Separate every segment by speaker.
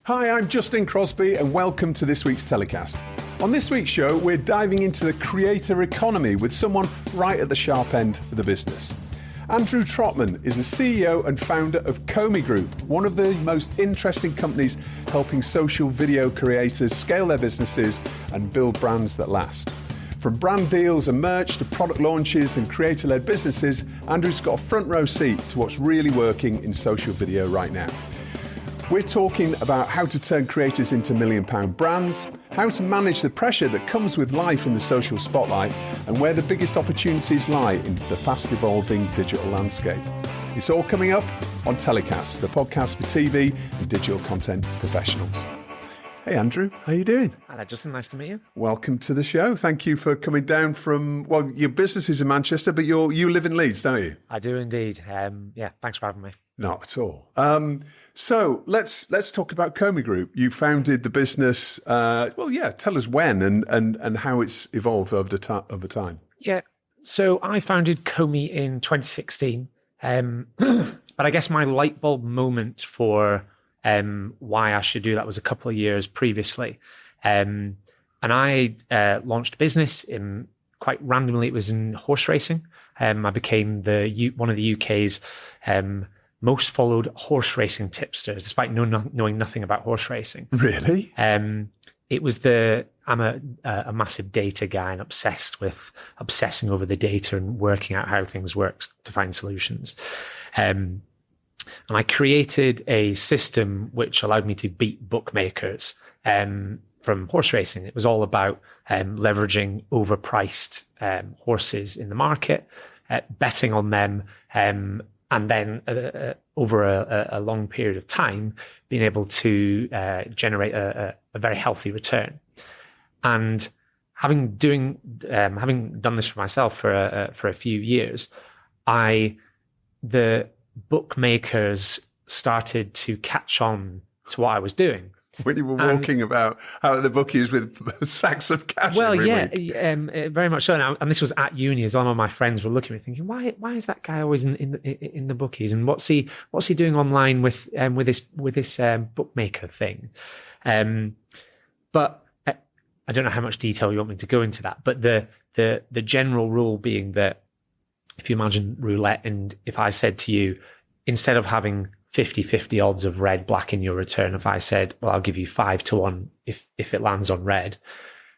Speaker 1: Hi, I'm Justin Crosby and welcome to this week's TellyCast. On this week's show, we're diving into the creator economy with someone right at the sharp end of the business. Andrew Trotman is the CEO and founder of Komi Group, one of the most interesting companies helping social video creators scale their businesses and build brands that last. From brand deals and merch to product launches and creator-led businesses, Andrew's got a front row seat to what's really working in social video right now. We're talking about how to turn creators into million-pound brands, how to manage the pressure that comes with life in the social spotlight, and where the biggest opportunities lie in the fast-evolving digital landscape. It's all coming up on TellyCast, the podcast for TV and digital content professionals. Hey Andrew, how you doing?
Speaker 2: Hello Justin, nice to meet you.
Speaker 1: Welcome to the show. Thank you for coming down from, well, your business is in Manchester, but you live in Leeds, don't you?
Speaker 2: I do indeed. Thanks for having me.
Speaker 1: Not at all. So let's talk about Komi Group. You founded the business. Tell us when and how it's evolved over time.
Speaker 2: Yeah. So I founded Komi in 2016. But I guess my light bulb moment for why I should do that was a couple of years previously. And I launched a business quite randomly. It was in horse racing. I became one of the UK's most followed horse racing tipsters, despite knowing nothing about horse racing.
Speaker 1: Really?
Speaker 2: It was I'm a massive data guy and obsessing over the data and working out how things work to find solutions. And I created a system which allowed me to beat bookmakers from horse racing. It was all about leveraging overpriced horses in the market, betting on them, and then over a long period of time, being able to generate a very healthy return. And having done this for myself for a few years, the bookmakers started to catch on to what I was doing.
Speaker 1: When you were walking about out of the bookies with sacks of cash.
Speaker 2: Well, very much so. And this was at uni as all of my friends were looking at me thinking, why is that guy always in the bookies? And what's he doing online with this bookmaker thing? But I don't know how much detail you want me to go into that. But the general rule being that if you imagine roulette, and if I said to you, instead of having 50-50 odds of red, black in your return, if I said, well, I'll give you 5-1 if it lands on red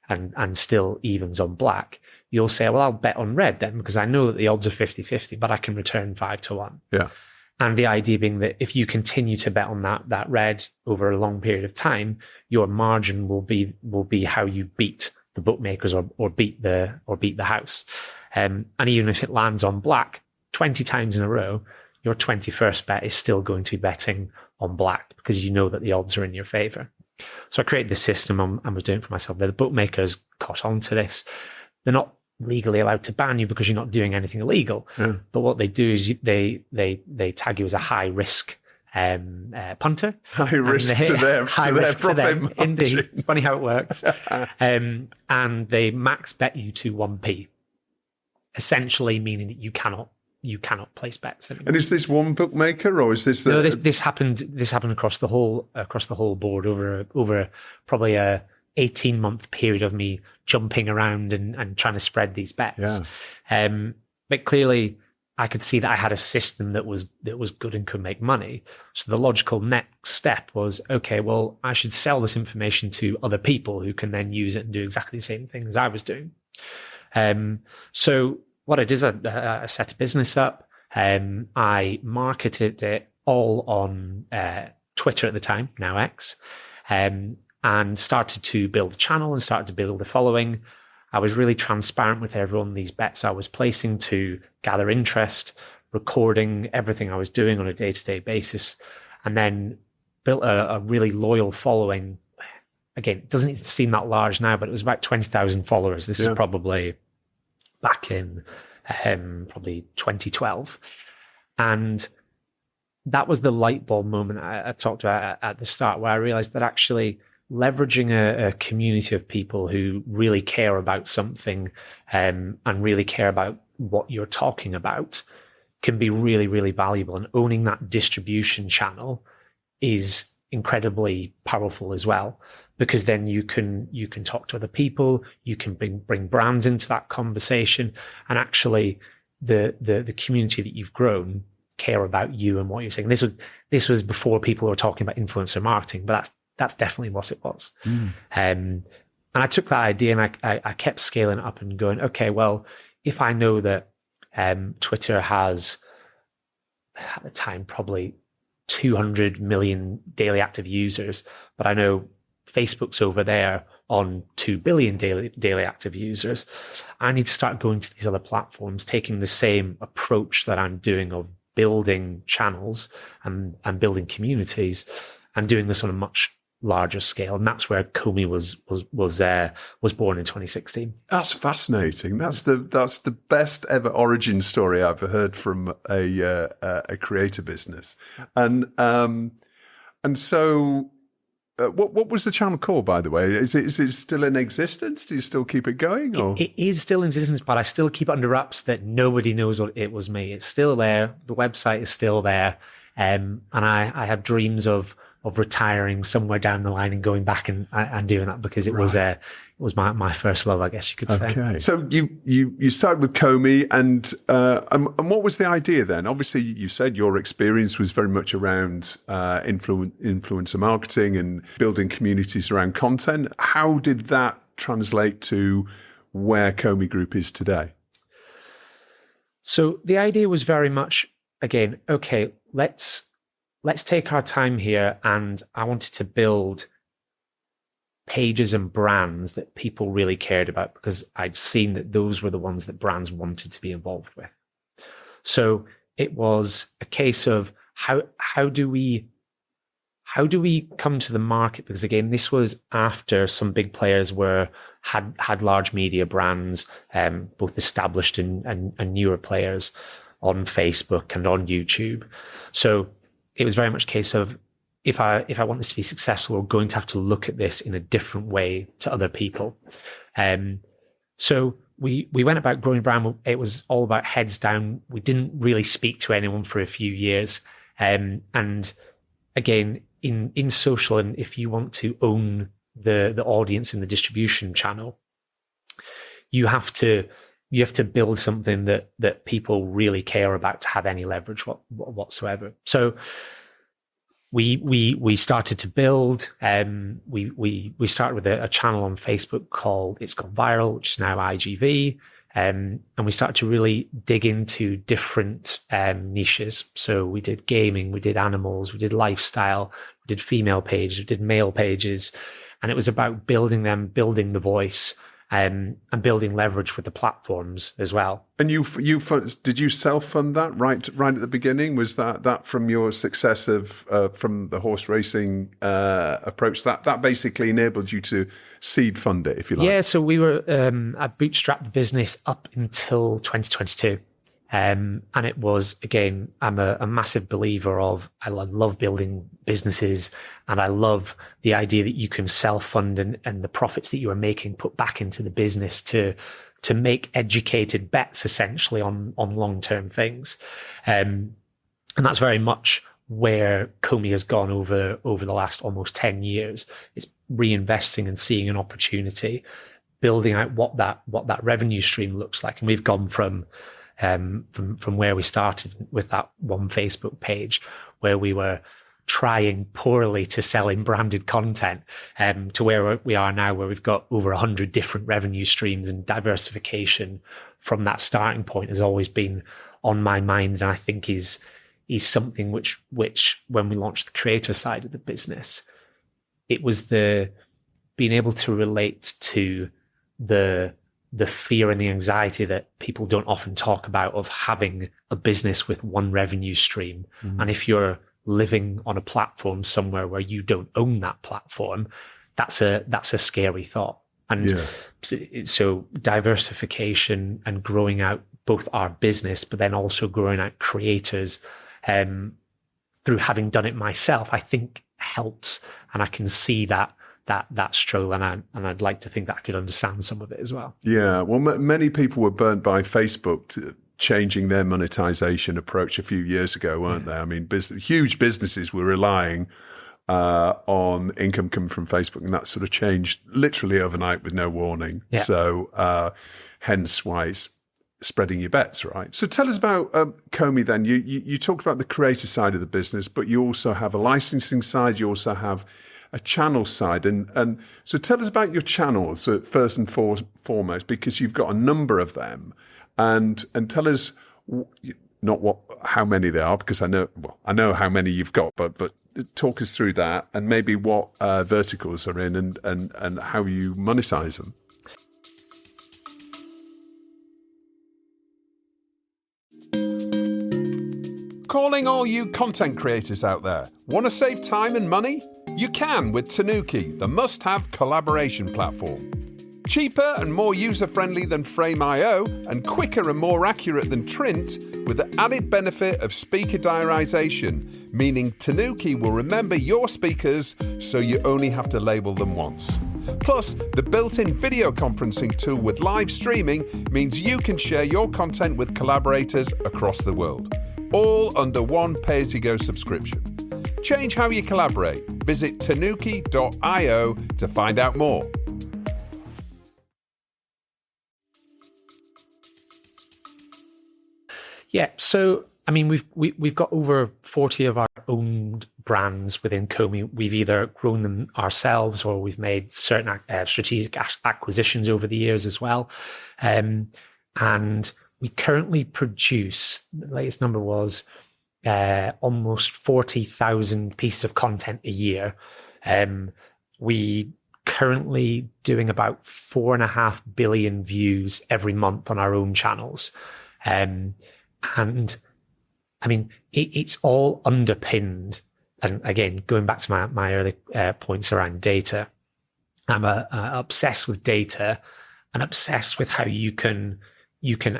Speaker 2: and still evens on black, you'll say, well, I'll bet on red then because I know that the odds are 50-50, but I can return 5-1.
Speaker 1: Yeah.
Speaker 2: And the idea being that if you continue to bet on that red over a long period of time, your margin will be how you beat the bookmakers or beat the house. And even if it lands on black 20 times in a row, your 21st bet is still going to be betting on black because you know that the odds are in your favor. So I created this system and was doing it for myself. The bookmakers caught on to this. They're not legally allowed to ban you because you're not doing anything illegal. Yeah. But what they do is they tag you as a high risk punter.
Speaker 1: High risk to their profit margin.
Speaker 2: Indeed. It's funny how it works. And they max bet you to 1p, essentially meaning that you cannot place bets anymore.
Speaker 1: And is this one bookmaker or is this
Speaker 2: No, this happened across the whole board over probably a 18-month period of me jumping around and trying to spread these bets. Yeah. But clearly I could see that I had a system that was good and could make money. So the logical next step was, okay, well, I should sell this information to other people who can then use it and do exactly the same thing as I was doing. So what I did is I set a business up. I marketed it all on Twitter at the time, now X, and started to build a channel and started to build a following. I was really transparent with everyone, these bets I was placing to gather interest, recording everything I was doing on a day-to-day basis, and then built a really loyal following. Again, it doesn't seem that large now, but it was about 20,000 followers. This is probably back in probably 2012. And that was the light bulb moment I talked about at the start, where I realized that actually leveraging a community of people who really care about something and really care about what you're talking about can be really, really valuable. And owning that distribution channel is incredibly powerful as well, because then you can talk to other people, you can bring brands into that conversation, and actually the community that you've grown care about you and what you're saying. This was before people were talking about influencer marketing, but that's definitely what it was. And I took that idea and I kept scaling it up and going, okay, well, if I know that Twitter has at the time probably 200 million daily active users, but I know Facebook's over there on 2 billion daily active users, I need to start going to these other platforms, taking the same approach that I'm doing of building channels and building communities, and doing this on a much larger scale. And that's where Komi was born in 2016.
Speaker 1: That's fascinating. That's the best ever origin story I've heard from a creator business. And so what was the channel called, by the way? Is it still in existence? Do you still keep it going? Or?
Speaker 2: It is still in existence, but I still keep it under wraps that nobody knows what it was me. It's still there. The website is still there. And I have dreams of retiring somewhere down the line and going back and doing that, because it was my first love, I guess you could say.
Speaker 1: Okay. So you started with Komi, and what was the idea then? Obviously, you said your experience was very much around influencer marketing and building communities around content. How did that translate to where Komi Group is today?
Speaker 2: So the idea was very much, again, okay, let's take our time here, and I wanted to build pages and brands that people really cared about, because I'd seen that those were the ones that brands wanted to be involved with. So it was a case of how do we come to the market? Because again, this was after some big players had large media brands, both established and newer players on Facebook and on YouTube. So it was very much a case of, if I want this to be successful, we're going to have to look at this in a different way to other people. So we went about growing brand. It was all about heads down. We didn't really speak to anyone for a few years. And again, in social, and if you want to own the audience in the distribution channel, you have to build something that people really care about to have any leverage whatsoever. So we started to build. We started with a channel on Facebook called It's Gone Viral, which is now IGV. And we started to really dig into different niches. So we did gaming, we did animals, we did lifestyle, we did female pages, we did male pages. And it was about building them, building the voice, and building leverage with the platforms as well. And
Speaker 1: did you self-fund that right at the beginning? Was that from your success from the horse racing approach that basically enabled you to seed fund it, if you like?
Speaker 2: Yeah, so we were I bootstrapped the business up until 2022. And it was, again, I'm a massive believer of, I love building businesses, and I love the idea that you can self-fund and the profits that you are making put back into the business to make educated bets, essentially, on long-term things. And that's very much where Komi has gone over the last almost 10 years. It's reinvesting and seeing an opportunity, building out what that revenue stream looks like. And we've gone from where we started with that one Facebook page, where we were trying poorly to sell in branded content, to where we are now, where we've got over 100 different revenue streams, and diversification from that starting point has always been on my mind. And I think is something which when we launched the creator side of the business, it was the being able to relate to the fear and the anxiety that people don't often talk about of having a business with one revenue stream. Mm-hmm. And if you're living on a platform somewhere where you don't own that platform, that's a scary thought. And so diversification and growing out both our business, but then also growing out creators, through having done it myself, I think helps. And I can see that struggle, and I'd like to think that I could understand some of it as well.
Speaker 1: Yeah, well, many people were burnt by Facebook changing their monetization approach a few years ago, weren't they? I mean, huge businesses were relying on income coming from Facebook, and that sort of changed literally overnight with no warning.
Speaker 2: Yeah.
Speaker 1: So hence why it's spreading your bets, right? So tell us about Komi then. You talked about the creator side of the business, but you also have a licensing side. You also have a channel side. And so tell us about your channels first and foremost, because you've got a number of them. And tell us how many there are, because I know how many you've got, but talk us through that and maybe what verticals are in and how you monetize them. Calling all you content creators out there. Want to save time and money? You can with Tanuki, the must-have collaboration platform. Cheaper and more user-friendly than Frame.io and quicker and more accurate than Trint, with the added benefit of speaker diarization, meaning Tanuki will remember your speakers so you only have to label them once. Plus, the built-in video conferencing tool with live streaming means you can share your content with collaborators across the world. All under one pay-as-you-go subscription. Change how you collaborate. Visit tanuki.io to find out more.
Speaker 2: Yeah, so I mean, we've got over 40 of our own brands within Komi. We've either grown them ourselves or we've made certain strategic acquisitions over the years as well. And we currently produce, the latest number was almost 40,000 pieces of content a year. We currently doing about 4.5 billion views every month on our own channels. And I mean, it's all underpinned. And again, going back to my early points around data, I'm obsessed with data and obsessed with how you can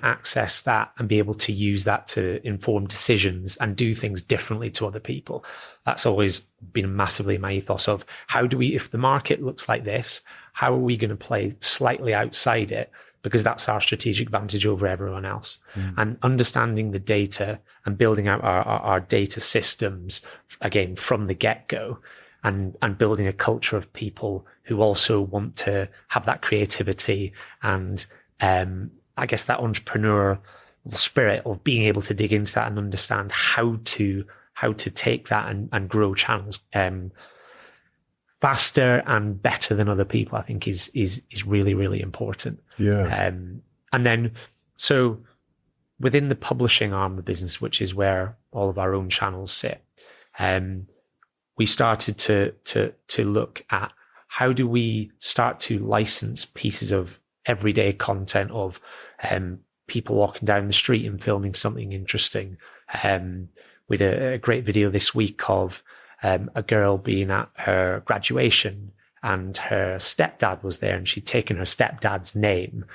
Speaker 2: access that and be able to use that to inform decisions and do things differently to other people. That's always been massively my ethos of how do we, if the market looks like this, how are we going to play slightly outside it? Because that's our strategic advantage over everyone else. And understanding the data and building out our data systems, again, from the get-go, and building a culture of people who also want to have that creativity and I guess that entrepreneurial spirit of being able to dig into that and understand how to take that and grow channels faster and better than other people, I think is really, really important.
Speaker 1: Yeah.
Speaker 2: And then, so within the publishing arm of the business, which is where all of our own channels sit, we started to look at how do we start to license pieces of everyday content of people walking down the street and filming something interesting. We had a great video this week of a girl being at her graduation and her stepdad was there and she'd taken her stepdad's name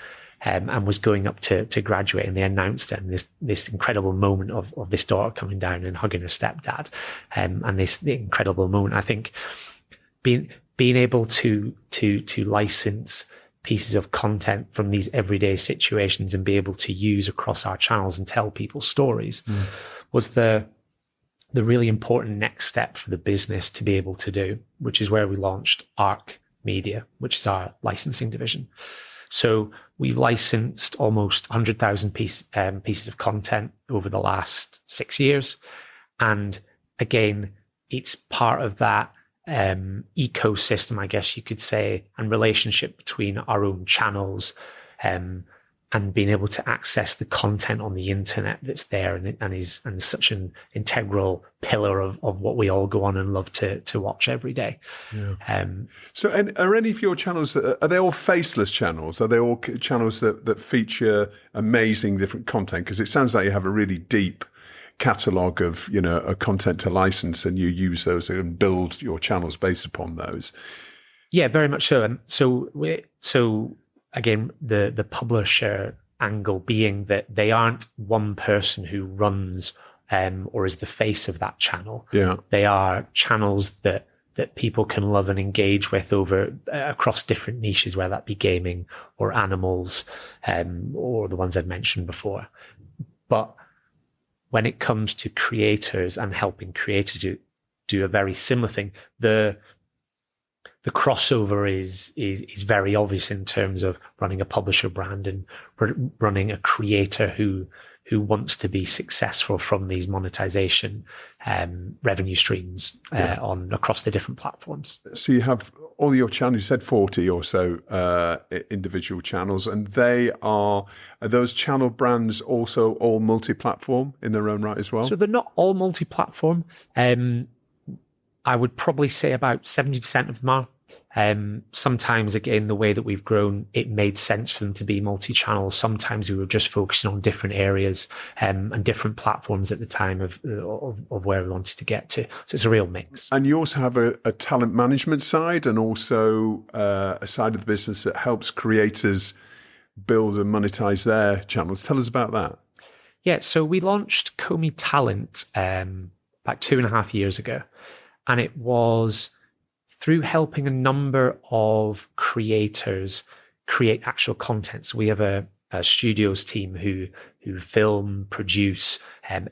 Speaker 2: and was going up to graduate, and they announced it, and this incredible moment of this daughter coming down and hugging her stepdad, and the incredible moment. I think being able to license pieces of content from these everyday situations and be able to use across our channels and tell people stories was the really important next step for the business to be able to do, which is where we launched Arc Media, which is our licensing division. So we've licensed almost 100,000 pieces of content over the last 6 years. And again, it's part of that ecosystem, I guess you could say, and relationship between our own channels and being able to access the content on the internet that's there and is such an integral pillar of what we all go on and love to watch every day. Yeah.
Speaker 1: So are any of your channels, are they all faceless channels? Are they all channels that feature amazing different content? Because it sounds like you have a really deep catalogue of, a content to license, and you use those and build your channels based upon those.
Speaker 2: Yeah, very much so. And so again, the publisher angle being that they aren't one person who runs or is the face of that channel. Yeah. They are channels that people can love and engage with across different niches, whether that be gaming or animals, or the ones I've mentioned before. But when it comes to creators and helping creators do a very similar thing. The crossover is very obvious in terms of running a publisher brand and running a creator who wants to be successful from these monetization revenue streams on across the different platforms.
Speaker 1: So you have all your channels. You said 40 or so individual channels, and are those channel brands also all multi-platform in their own right as well?
Speaker 2: So they're not all multi-platform. I would probably say about 70% of them are. Sometimes, again, the way that we've grown, it made sense for them to be multi-channel. Sometimes we were just focusing on different areas and different platforms at the time of where we wanted to get to. So it's a real mix.
Speaker 1: And you also have a talent management side, and also a side of the business that helps creators build and monetize their channels. Tell us about that.
Speaker 2: Yeah, so we launched Komi Talent about 2.5 years ago. And it was through helping a number of creators create actual content. So we have a studios team who film, produce,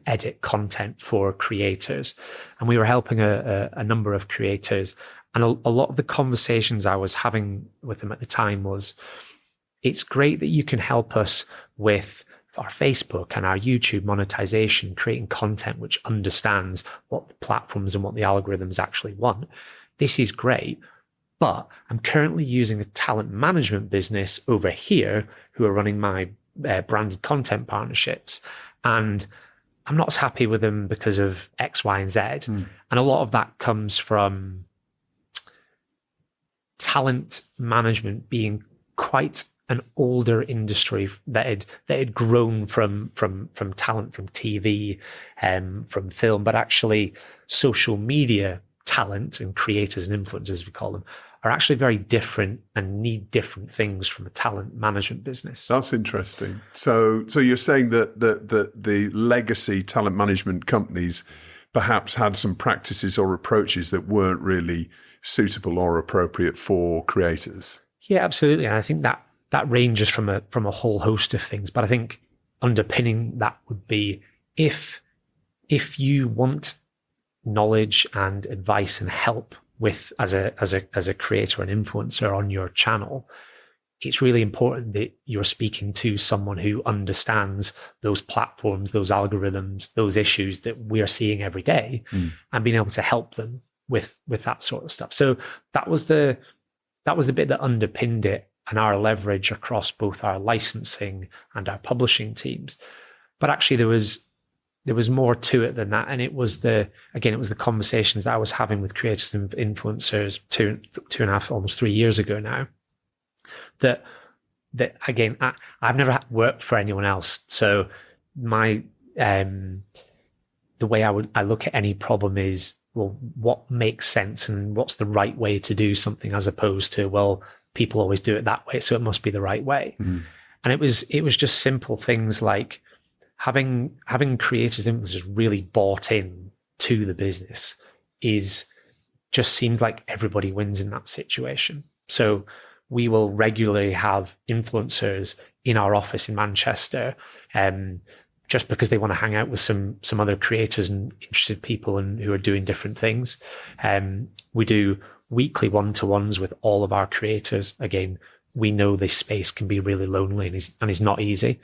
Speaker 2: edit content for creators. And we were helping a number of creators. And a lot of the conversations I was having with them at the time was, it's great that you can help us with our Facebook and our YouTube monetization, creating content which understands what the platforms and what the algorithms actually want. This is great, but I'm currently using a talent management business over here who are running my branded content partnerships. And I'm not as happy with them because of X, Y, and Z. And a lot of that comes from talent management being quite an older industry that had grown from talent, from TV, from film, but actually social media talent and creators and influencers, as we call them, are actually very different and need different things from a talent management business.
Speaker 1: That's interesting. So you're saying that the legacy talent management companies perhaps had some practices or approaches that weren't really suitable or appropriate for creators?
Speaker 2: Yeah, absolutely. And I think that ranges from a whole host of things. But I think underpinning that would be if you want knowledge and advice and help with as a creator and influencer on your channel, it's really important that you're speaking to someone who understands those platforms, those algorithms, those issues that we are seeing every day, and being able to help them with that sort of stuff. So that was the bit that underpinned it, and our leverage across both our licensing and our publishing teams. But actually there was more to it than that. And it was the conversations that I was having with creators and influencers 2.5, almost 3 years ago now, that again, I've never worked for anyone else. So my, the way I look at any problem is, well, what makes sense and what's the right way to do something, as opposed to, well, people always do it that way, so it must be the right way. And it was just simple things like having creators and influencers really bought in to the business just seems like everybody wins in that situation. So we will regularly have influencers in our office in Manchester, just because they want to hang out with some other creators and interested people and who are doing different things. We do weekly one-to-ones with all of our creators. Again, we know this space can be really lonely and is not easy.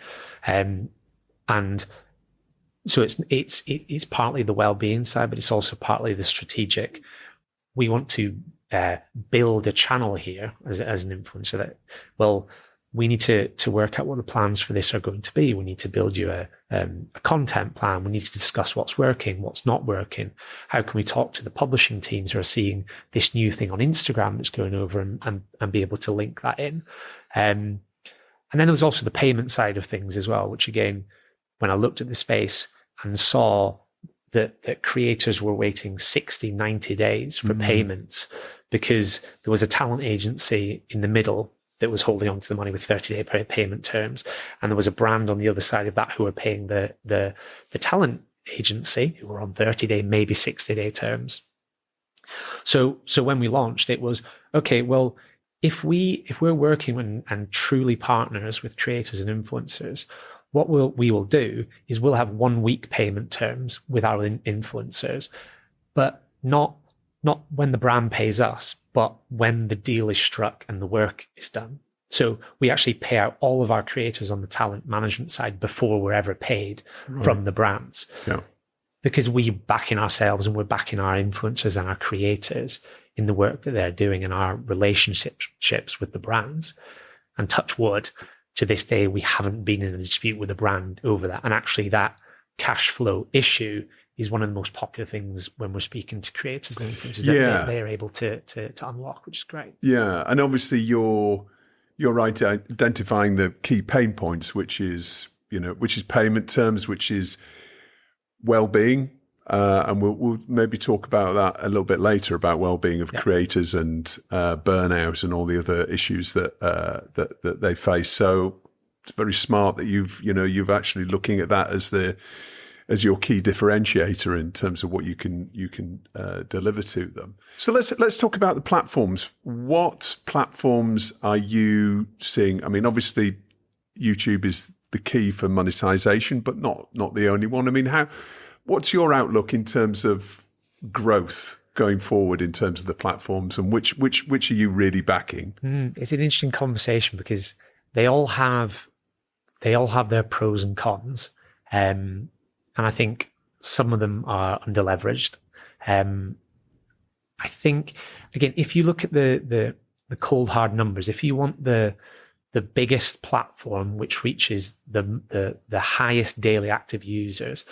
Speaker 2: And so it's partly the well-being side, but it's also partly the strategic. We want to build a channel here as an influencer that, well, we need to work out what the plans for this are going to be. We need to build you a content plan. We need to discuss what's working, what's not working. How can we talk to the publishing teams who are seeing this new thing on Instagram that's going over and be able to link that in? And then there was also the payment side of things as well, which again, when I looked at the space and saw that creators were waiting 60, 90 days for payments because there was a talent agency in the middle that was holding on to the money with 30-day payment terms. And there was a brand on the other side of that who were paying the talent agency who were on 30-day, maybe 60-day terms. So when we launched, it was, okay, well, if we're working and truly partners with creators and influencers, what we will do is we'll have 1 week payment terms with our influencers, but not when the brand pays us, but when the deal is struck and the work is done. So we actually pay out all of our creators on the talent management side before we're ever paid from the brands.
Speaker 1: Yeah.
Speaker 2: Because we're backing ourselves and we're backing our influencers and our creators in the work that they're doing and our relationships with the brands. And touch wood, to this day, we haven't been in a dispute with a brand over that. And actually that cash flow issue is one of the most popular things when we're speaking to creators and influencers that they're able to unlock, which is great.
Speaker 1: Yeah. And obviously you're right at identifying the key pain points, which is payment terms, which is well-being. And we'll maybe talk about that a little bit later, about well-being of creators and burnout and all the other issues that they face. So it's very smart that you've actually looking at that as your key differentiator in terms of what you can deliver to them. So let's talk about the platforms. What platforms are you seeing? I mean, obviously YouTube is the key for monetization, but not the only one. I mean, what's your outlook in terms of growth going forward in terms of the platforms, and which are you really backing?
Speaker 2: It's an interesting conversation because they all have their pros and cons. And I think some of them are underleveraged. I think, again, if you look at the cold hard numbers, if you want the biggest platform which reaches the highest daily active users,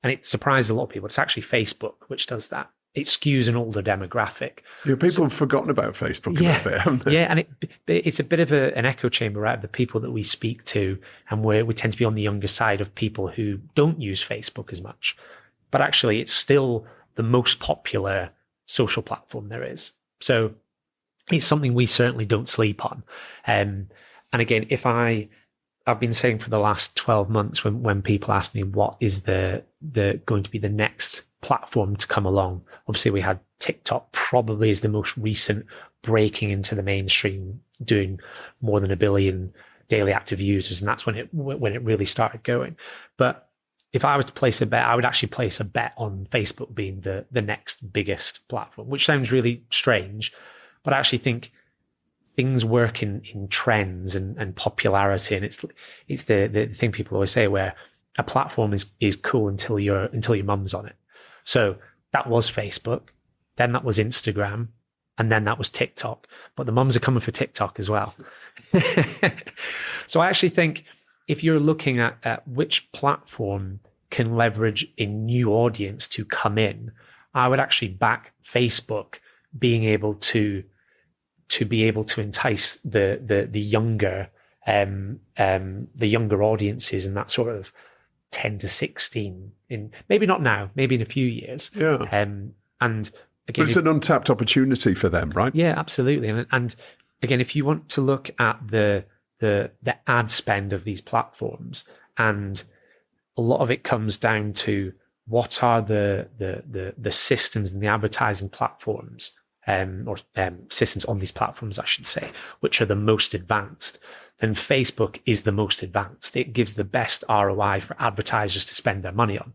Speaker 2: and it surprises a lot of people, it's actually Facebook which does that. It skews an older demographic.
Speaker 1: Yeah, people have forgotten about Facebook a little bit, haven't they?
Speaker 2: Yeah, and it's a bit of an echo chamber, right, of the people that we speak to, and we tend to be on the younger side of people who don't use Facebook as much. But actually, it's still the most popular social platform there is. So it's something we certainly don't sleep on. And again, I've been saying for the last 12 months when people ask me what is the going to be the next platform to come along. Obviously, we had TikTok probably is the most recent breaking into the mainstream, doing more than 1 billion daily active users, and that's when it really started going. But if I was to place a bet, I would actually place a bet on Facebook being the next biggest platform, which sounds really strange, but I actually think things work in trends and popularity, and it's the thing people always say, where a platform is cool until your mum's on it. So that was Facebook, then that was Instagram, and then that was TikTok. But the mums are coming for TikTok as well. So I actually think if you're looking at which platform can leverage a new audience to come in, I would actually back Facebook being able to entice the younger audiences in that sort of 10 to 16, in maybe not now, maybe in a few years.
Speaker 1: Yeah.
Speaker 2: And again,
Speaker 1: but it's an untapped opportunity for them, right?
Speaker 2: Yeah, absolutely. And again, if you want to look at the ad spend of these platforms, and a lot of it comes down to what are the systems and the advertising platforms, or systems on these platforms, I should say, which are the most advanced, then Facebook is the most advanced. It gives the best ROI for advertisers to spend their money on.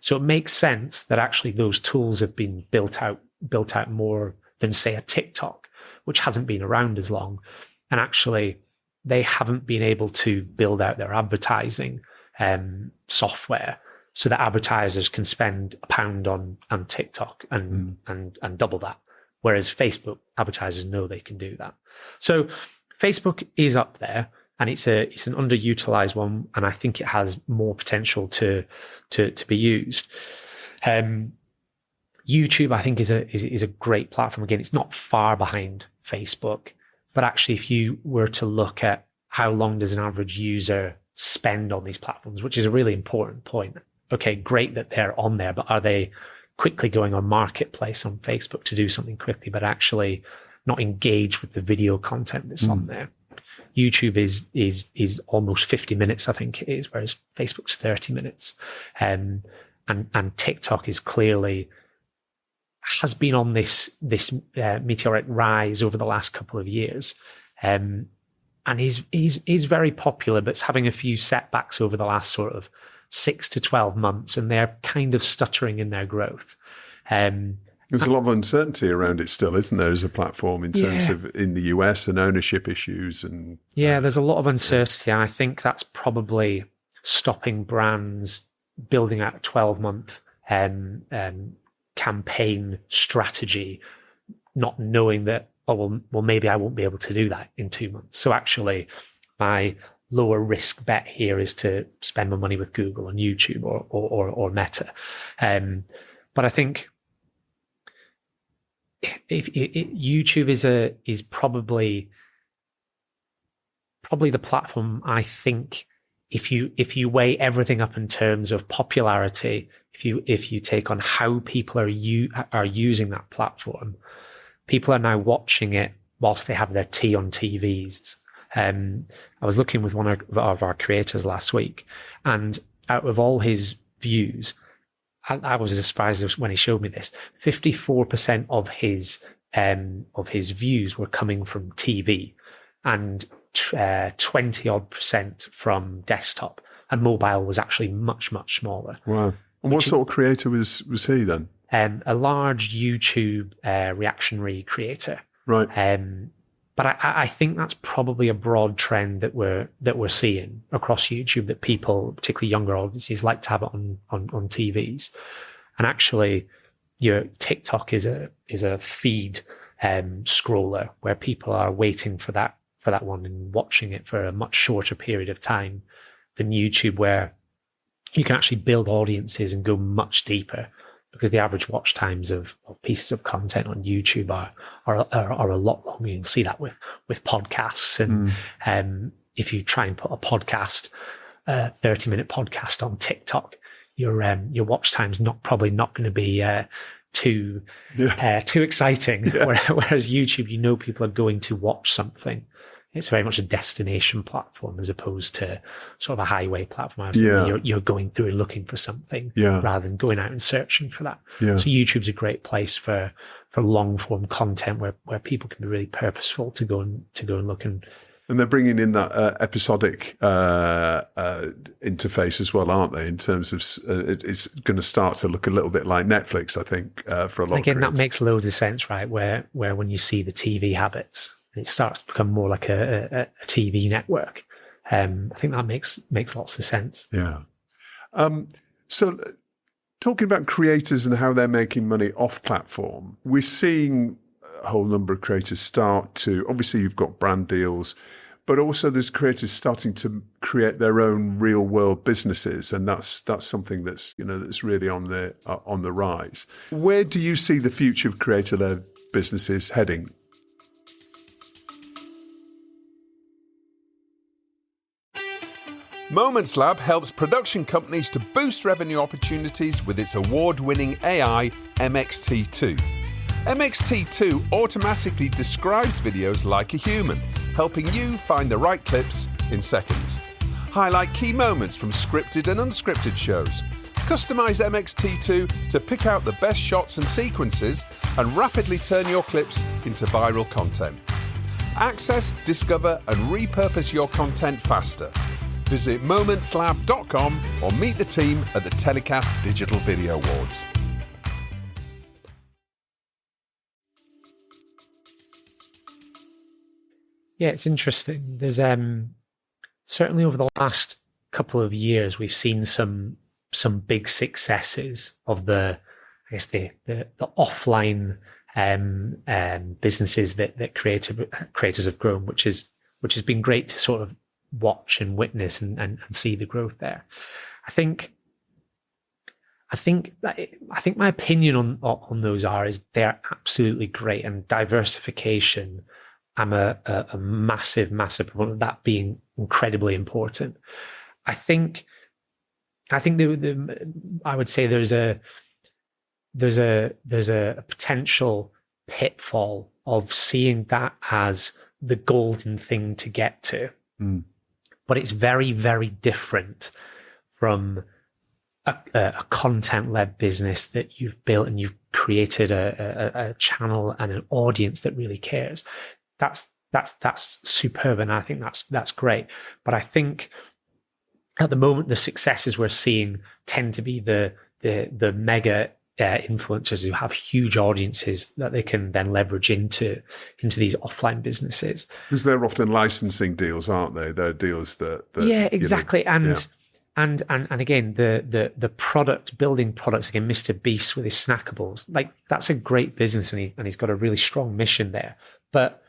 Speaker 2: So it makes sense that actually those tools have been built out more than, say, a TikTok, which hasn't been around as long. And actually, they haven't been able to build out their advertising software so that advertisers can spend £1 on TikTok and double that. Whereas Facebook advertisers know they can do that. So Facebook is up there, and it's an underutilized one, and I think it has more potential to be used. YouTube, I think, is a great platform. Again, it's not far behind Facebook, but actually, if you were to look at how long does an average user spend on these platforms, which is a really important point. Okay, great that they're on there, but are they quickly going on Marketplace on Facebook to do something quickly, but actually not engage with the video content that's on there? YouTube is almost 50 minutes, I think it is, whereas Facebook's 30 minutes. And TikTok is clearly has been on this meteoric rise over the last couple of years. And is very popular, but it's having a few setbacks over the last sort of 6 to 12 months, and they're kind of stuttering in their growth. And
Speaker 1: There's a lot of uncertainty around it still, isn't there, as a platform in terms of in the US and ownership issues and
Speaker 2: there's a lot of uncertainty, and I think that's probably stopping brands building out a 12-month campaign strategy, not knowing that, well, maybe I won't be able to do that in 2 months. So actually, my lower risk bet here is to spend my money with Google and YouTube or Meta. But I think if YouTube is probably the platform, I think, if you weigh everything up in terms of popularity, if you take on how people are using that platform, people are now watching it whilst they have their tea on TVs. I was looking with one of our creators last week, and out of all his views, I was as surprised when he showed me this. 54% of his views were coming from TV, and 20 odd % from desktop, and mobile was actually much smaller.
Speaker 1: Wow! And what sort of creator was he then?
Speaker 2: A large YouTube reactionary creator,
Speaker 1: right?
Speaker 2: But I think that's probably a broad trend that we're seeing across YouTube, that people, particularly younger audiences, like to have it on TVs. And actually, your TikTok is a feed scroller where people are waiting for that one and watching it for a much shorter period of time than YouTube, where you can actually build audiences and go much deeper, because the average watch times of pieces of content on YouTube are a lot longer. You can see that with podcasts, and if you try and put a 30-minute podcast on TikTok, your watch time's probably not going to be too exciting. Yeah. Whereas YouTube, people are going to watch something. It's very much a destination platform as opposed to sort of a highway platform. You're going through and looking for something rather than going out and searching for that. Yeah. So YouTube's a great place for long form content where people can be really purposeful to go and look and
Speaker 1: they're bringing in that episodic interface as well, aren't they? In terms of it's going to start to look a little bit like Netflix, I think, for a lot.
Speaker 2: Again, that makes loads of sense, right? Where when you see the TV habits, it starts to become more like a TV network. I think that makes lots of sense.
Speaker 1: Yeah. So talking about creators and how they're making money off platform, we're seeing a whole number of creators start to, obviously you've got brand deals, but also there's creators starting to create their own real world businesses. And that's something that's really on the rise. Where do you see the future of creator-led businesses heading? Moments Lab helps production companies to boost revenue opportunities with its award-winning AI, MXT2. MXT2 automatically describes videos like a human, helping you find the right clips in seconds. Highlight key moments from scripted and unscripted shows. Customize MXT2 to pick out the best shots and sequences and rapidly turn your clips into viral content. Access, discover, and repurpose your content faster. Visit momentslab.com or meet the team at the TellyCast Digital Video Awards.
Speaker 2: Yeah, it's interesting. There's certainly over the last couple of years, we've seen some big successes of the offline businesses that creators have grown, which has been great to sort of watch and witness and see the growth there. I think my opinion on those is they're absolutely great, and diversification, I'm a massive proponent of that being incredibly important. I think I would say there's a potential pitfall of seeing that as the golden thing to get to. But it's very, very different from a content-led business that you've built and you've created a channel and an audience that really cares. That's superb, and I think that's great. But I think at the moment the successes we're seeing tend to be the mega influencers who have huge audiences that they can then leverage into these offline businesses.
Speaker 1: Because they're often licensing deals, aren't they? They're deals that
Speaker 2: yeah, exactly. And again, the product, building products, again, Mr. Beast with his snackables, like that's a great business, and he's got a really strong mission there. But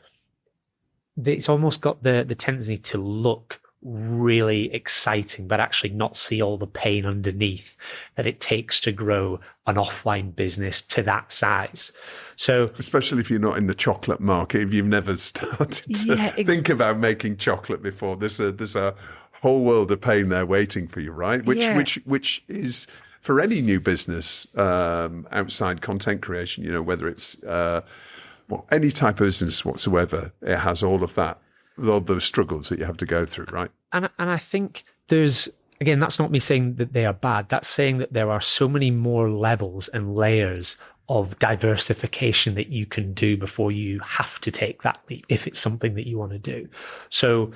Speaker 2: it's almost got the tendency to look really exciting, but actually not see all the pain underneath that it takes to grow an offline business to that size. So, especially
Speaker 1: if you're not in the chocolate market, if you've never started to think about making chocolate before, there's a whole world of pain there waiting for you, right? Which is for any new business outside content creation, whether it's any type of business whatsoever, it has all of that. All those struggles that you have to go through, right?
Speaker 2: And I think there's, again, that's not me saying that they are bad. That's saying that there are so many more levels and layers of diversification that you can do before you have to take that leap, if it's something that you want to do. So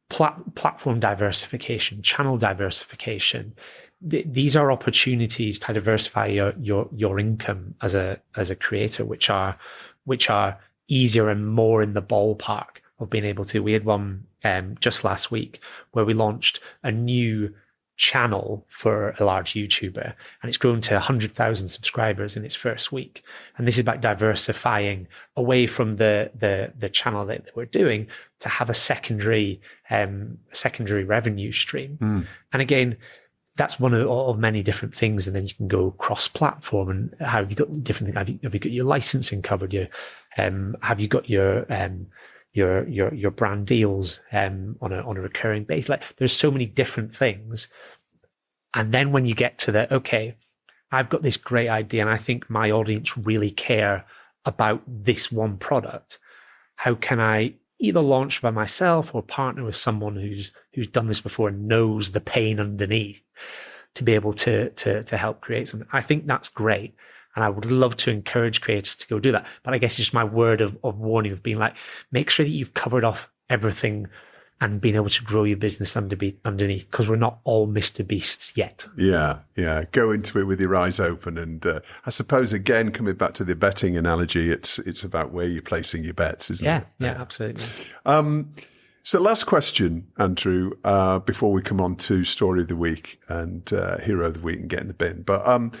Speaker 2: platform diversification, channel diversification, these are opportunities to diversify your income as a creator, which are easier and more in the ballpark of being able to. We had one just last week where we launched a new channel for a large YouTuber, and it's grown to 100,000 subscribers in its first week. And this is about diversifying away from the channel that we're doing to have a secondary revenue stream. And again, that's one of many different things. And then you can go cross-platform. And how have you got different things? Have you got your licensing covered? Have you got your brand deals on a recurring basis? Like, there's so many different things. And then when you get to okay, I've got this great idea and I think my audience really care about this one product. How can I either launch by myself or partner with someone who's done this before and knows the pain underneath to be able to help create something? I think that's great. And I would love to encourage creators to go do that. But I guess it's just my word of warning of being like, make sure that you've covered off everything and being able to grow your business underneath, because we're not all Mr. Beasts yet. Yeah.
Speaker 1: Go into it with your eyes open. And I suppose, again, coming back to the betting analogy, it's about where you're placing your bets, isn't it?
Speaker 2: Yeah, absolutely.
Speaker 1: So last question, Andrew, before we come on to Story of the Week and Hero of the Week and get in the bin. But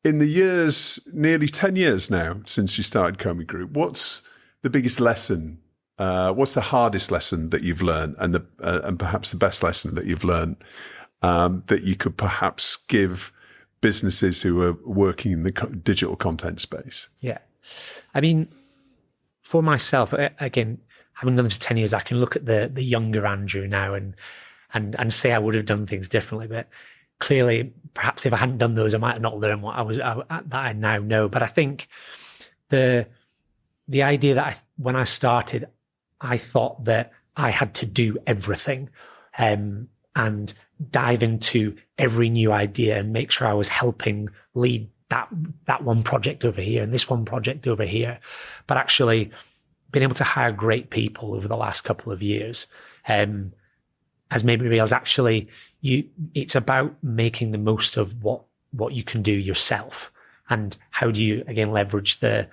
Speaker 1: in the years, nearly 10 years now since you started Komi Group, what's the biggest lesson? What's the hardest lesson that you've learned, and perhaps the best lesson that you've learned that you could perhaps give businesses who are working in the digital content space?
Speaker 2: Yeah. I mean, for myself, again, having done this for 10 years, I can look at the younger Andrew now and say I would have done things differently. But clearly, perhaps if I hadn't done those, I might have not learned what that I now know. But I think the idea that when I started, I thought that I had to do everything and dive into every new idea and make sure I was helping lead that one project over here and this one project over here. But actually, being able to hire great people over the last couple of years has made me realize actually it's about making the most of what you can do yourself, and how do you again leverage the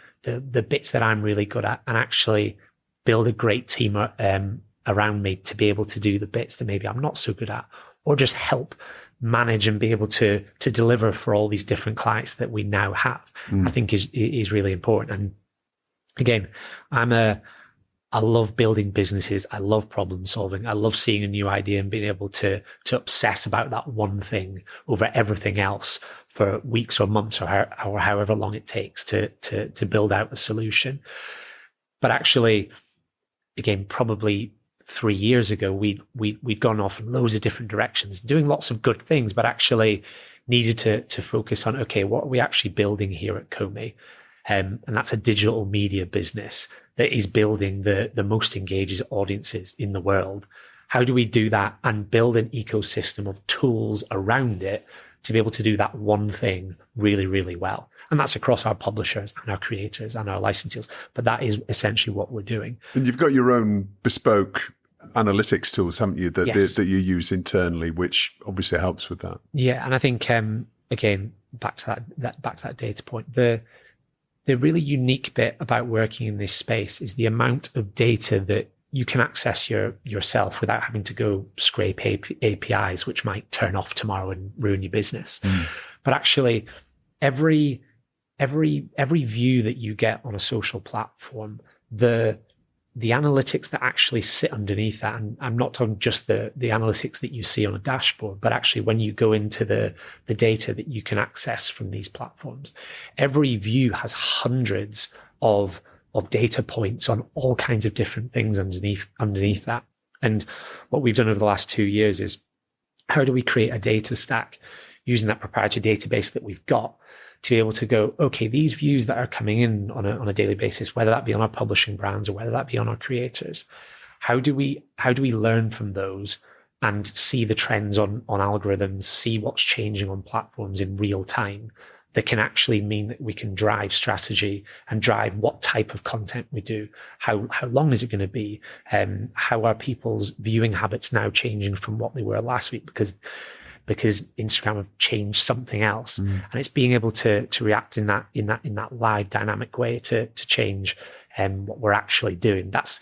Speaker 2: bits that I'm really good at and actually build a great team around me to be able to do the bits that maybe I'm not so good at, or just help manage and be able to deliver for all these different clients that we now have. I think is really important. And again, I love building businesses. I love problem solving. I love seeing a new idea and being able to obsess about that one thing over everything else for weeks or months or however long it takes to build out a solution. But actually, again, probably 3 years ago, we'd gone off in loads of different directions, doing lots of good things, but actually needed to focus on, okay, what are we actually building here at Komi? And that's a digital media business that is building the most engaged audiences in the world. How do we do that and build an ecosystem of tools around it to be able to do that one thing really, really well? And that's across our publishers and our creators and our licensees. But that is essentially what we're doing.
Speaker 1: And you've got your own bespoke analytics tools, haven't you,
Speaker 2: Yes.
Speaker 1: that you use internally, which obviously helps with that.
Speaker 2: Yeah. And I think, again, back to that data point. The really unique bit about working in this space is the amount of data that you can access yourself without having to go scrape APIs, which might turn off tomorrow and ruin your business. But actually, every view that you get on a social platform, the analytics that actually sit underneath that, and I'm not talking just the analytics that you see on a dashboard, but actually when you go into the data that you can access from these platforms, every view has hundreds of data points on all kinds of different things underneath that. And what we've done over the last 2 years is, how do we create a data stack using that proprietary database that we've got to be able to go, okay, these views that are coming in on a daily basis, whether that be on our publishing brands or whether that be on our creators, how do we learn from those and see the trends on algorithms, see what's changing on platforms in real time, that can actually mean that we can drive strategy and drive what type of content we do. How long is it going to be? How are people's viewing habits now changing from what they were last week? Because Instagram have changed something else, and it's being able to react in that live dynamic way to change what we're actually doing. That's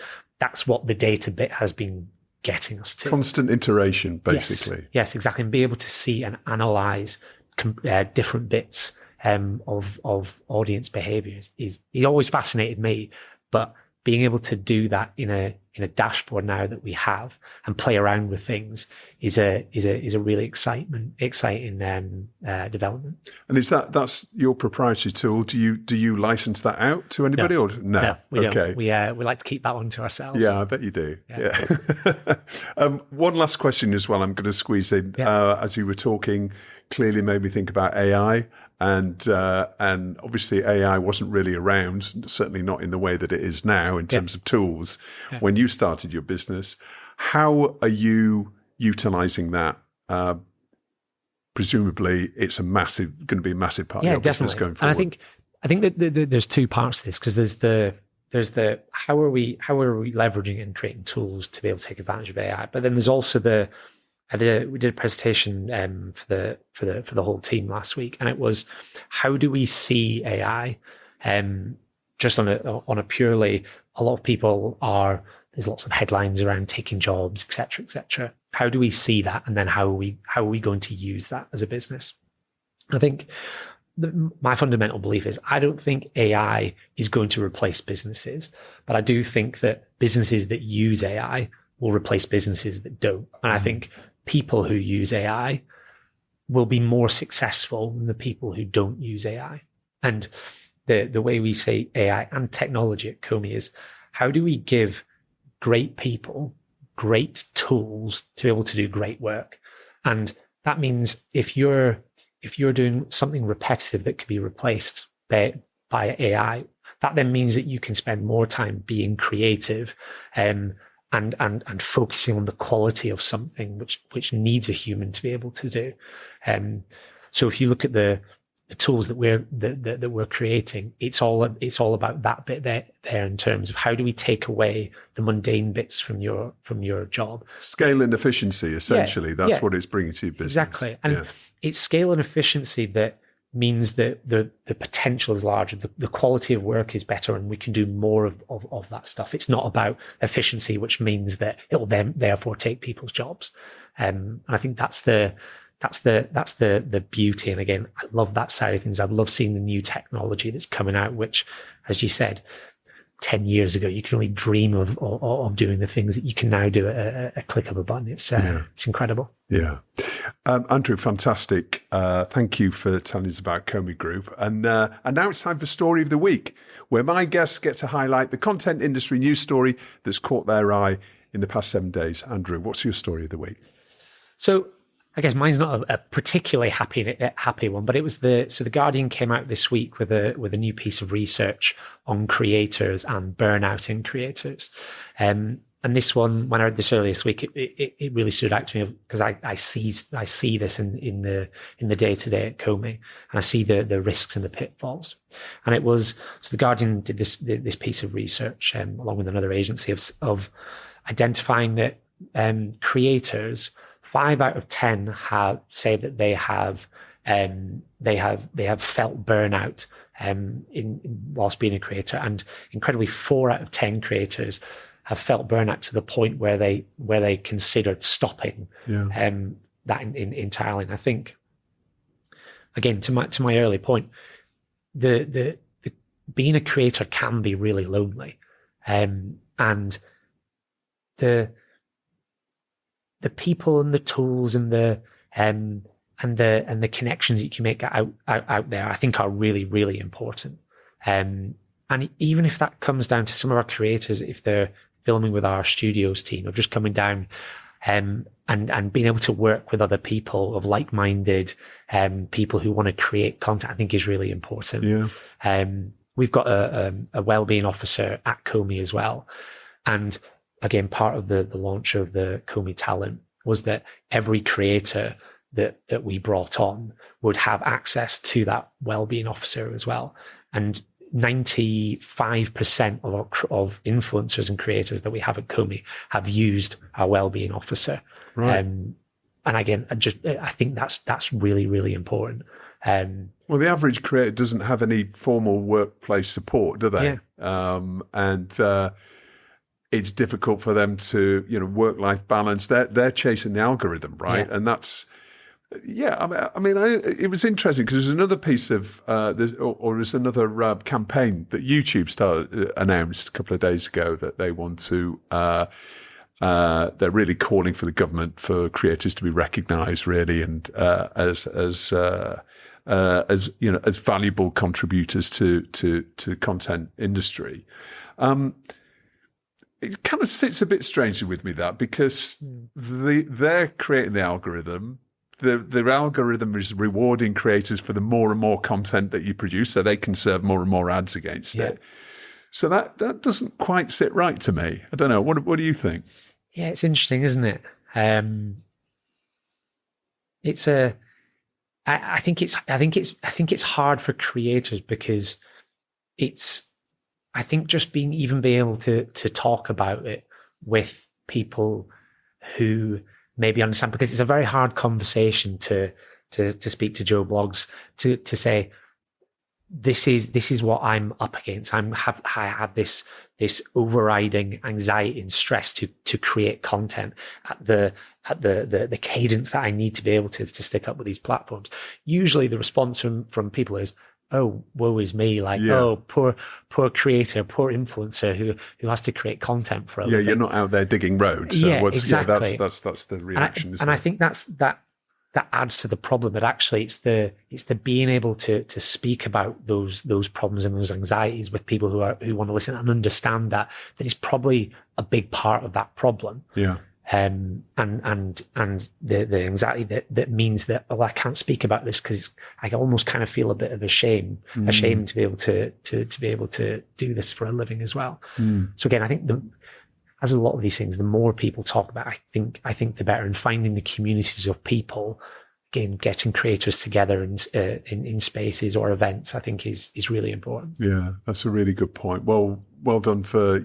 Speaker 2: what the data bit has been getting us to. Constant iteration, basically. Yes, exactly. And be able to see and analyze different bits of audience behaviors is always fascinated me, but being able to do that in a dashboard now that we have and play around with things is a really exciting development. And that's your proprietary tool? Do you license that out to anybody? No, or no we don't. We like to keep that one to ourselves. Yeah, I bet you do. Yeah. One last question as well. I'm going to squeeze in as you were talking. Clearly made me think about AI, and obviously AI wasn't really around, certainly not in the way that it is now in terms of tools. When you started your business, how are you utilizing that? Presumably, it's going to be a massive part of your business going forward. And I think that there's two parts to this, because there's the how are we leveraging and creating tools to be able to take advantage of AI, but then there's also we did a presentation for the whole team last week, and it was, how do we see AI? Just on a purely, a lot of people there's lots of headlines around taking jobs, et cetera. How do we see that, and then how are we going to use that as a business? I think my fundamental belief is, I don't think AI is going to replace businesses, but I do think that businesses that use AI will replace businesses that don't. And I think people who use AI will be more successful than the people who don't use AI. And the way we say AI and technology at Komi is, how do we give great people great tools to be able to do great work? And that means if you're doing something repetitive that could be replaced by AI, that then means that you can spend more time being creative, and focusing on the quality of something which needs a human to be able to do. So if you look at the tools that we're creating, it's all about that bit there in terms of, how do we take away the mundane bits from your job? Scale and efficiency, essentially. That's what it's bringing to your business. Exactly. And it's scale and efficiency that means that the potential is larger, the quality of work is better, and we can do more of that stuff. It's not about efficiency, which means that it'll then therefore take people's jobs. And I think that's the beauty. And again, I love that side of things. I love seeing the new technology that's coming out, which, as you said, 10 years ago, you could only dream of doing the things that you can now do at a click of a button. It's incredible. Yeah. Andrew, fantastic. Thank you for telling us about Komi Group. And now it's time for Story of the Week, where my guests get to highlight the content industry news story that's caught their eye in the past 7 days. Andrew, what's your story of the week? So I guess mine's not a particularly happy one, but it was the Guardian came out this week with a new piece of research on creators and burnout in creators. And this one, when I read this earlier this week, it really stood out to me, because I see this in the day-to-day at Komi, and I see the risks and the pitfalls. And it was, so the Guardian did this piece of research along with another agency of identifying that creators, 5 out of 10 say that they have They have felt burnout whilst being a creator, and incredibly 4 out of 10 creators have felt burnout to the point where they considered stopping that entirely. And I think, again, to my early point, the being a creator can be really lonely, and the people and the tools and the connections you can make out there, I think, are really, really important. And even if that comes down to some of our creators, if they're filming with our studios team, of just coming down and being able to work with other people of like-minded people who want to create content, I think is really important. Yeah. We've got a wellbeing officer at Komi as well. And again, part of the launch of the Komi Talent was that every creator that we brought on would have access to that wellbeing officer as well. And 95% of influencers and creators that we have at Komi have used our wellbeing officer. Right. And again, I think that's really, really important.
Speaker 1: Well, the average creator doesn't have any formal workplace support, do they? Yeah. It's difficult for them to, work-life balance. They're chasing the algorithm, right? Yeah. And that's, it was interesting because there's another piece of, there's another campaign that YouTube announced a couple of days ago that they want to, they're really calling for the government for creators to be recognised, really, and as valuable contributors to the content industry. It kind of sits a bit strangely with me, that, because they're creating the algorithm. The algorithm is rewarding creators for the more and more content that you produce, so they can serve more and more ads against it. So that doesn't quite sit right to me. I don't know. What do you think?
Speaker 2: Yeah, it's interesting, isn't it? I think it's hard for creators because I think just being able to talk about it with people who maybe understand, because it's a very hard conversation to speak to Joe Blogs to say, this is what I'm up against. I have this overriding anxiety and stress to create content at the cadence that I need to be able to stick up with these platforms. Usually the response from people is, oh, woe is me, oh, poor creator, poor influencer who has to create content for a living.
Speaker 1: You're not out there digging roads. So
Speaker 2: exactly.
Speaker 1: Yeah, that's the reaction.
Speaker 2: And I think that adds to the problem. But actually, it's the being able to speak about those problems and those anxieties with people who want to listen and understand that is probably a big part of that problem. Yeah. And the anxiety that means that, I can't speak about this because I almost kind of feel a bit of ashamed to be able to do this for a living as well. So again, I think as a lot of these things, the more people talk about, I think the better. And finding the communities of people, again, getting creators together in spaces or events, I think is really important. Yeah,
Speaker 1: that's a really good point. Well done for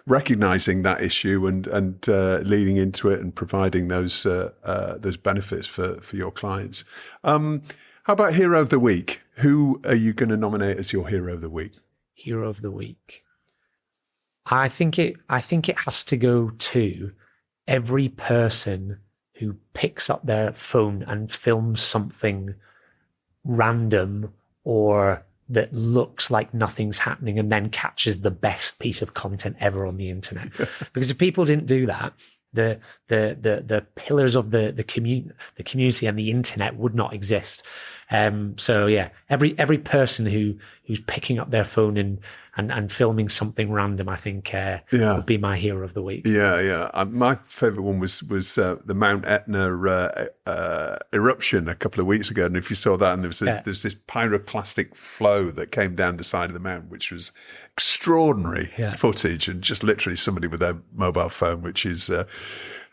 Speaker 1: recognizing that issue and leading into it and providing those benefits for your clients. How about Hero of the Week? Who are you going to nominate as your Hero of the Week?
Speaker 2: Hero of the Week. I think it has to go to every person who picks up their phone and films something random or that looks like nothing's happening and then catches the best piece of content ever on the internet. Because if people didn't do that, the pillars of the community and the internet would not exist. So yeah, every person who's picking up their phone and filming something random, I think would be my Hero of the Week.
Speaker 1: Yeah. My favourite one was the Mount Etna eruption a couple of weeks ago, and if you saw that, and there's this pyroclastic flow that came down the side of the mountain, which was extraordinary footage, and just literally somebody with their mobile phone, which is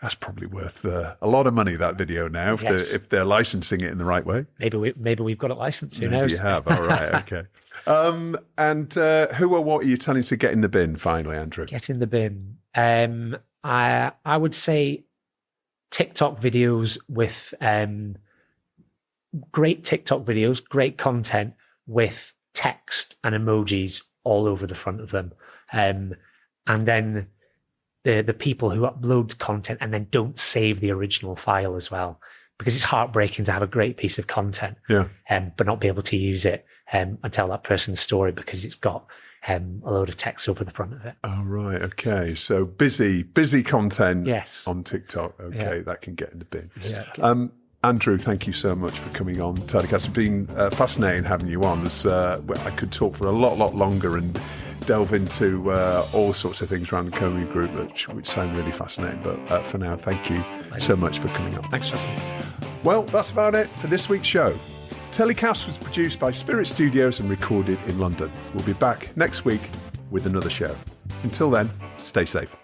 Speaker 1: that's probably worth a lot of money, that video now, if they're licensing it in the right way.
Speaker 2: Maybe we've got it licensed. Who
Speaker 1: knows?
Speaker 2: Maybe
Speaker 1: you have. All right. Okay. And who or what are you telling to get in the bin finally, Andrew?
Speaker 2: Get in the bin. I would say TikTok videos with great TikTok videos, great content with text and emojis all over the front of them. And then the people who upload content and then don't save the original file as well, because it's heartbreaking to have a great piece of content, but not be able to use it and tell that person's story because it's got a load of text over the front of it.
Speaker 1: Oh, right. Okay. So busy content on TikTok. Okay. That can get in the bin.
Speaker 2: Yeah.
Speaker 1: Andrew, thank you so much for coming on TellyCast. It's been fascinating having you on. I could talk for a lot longer and delve into all sorts of things around the Komi Group, which sound really fascinating. But for now, thank you so much for coming on.
Speaker 2: Thanks, Justin.
Speaker 1: Well, that's about it for this week's show. TellyCast was produced by Spirit Studios and recorded in London. We'll be back next week with another show. Until then, stay safe.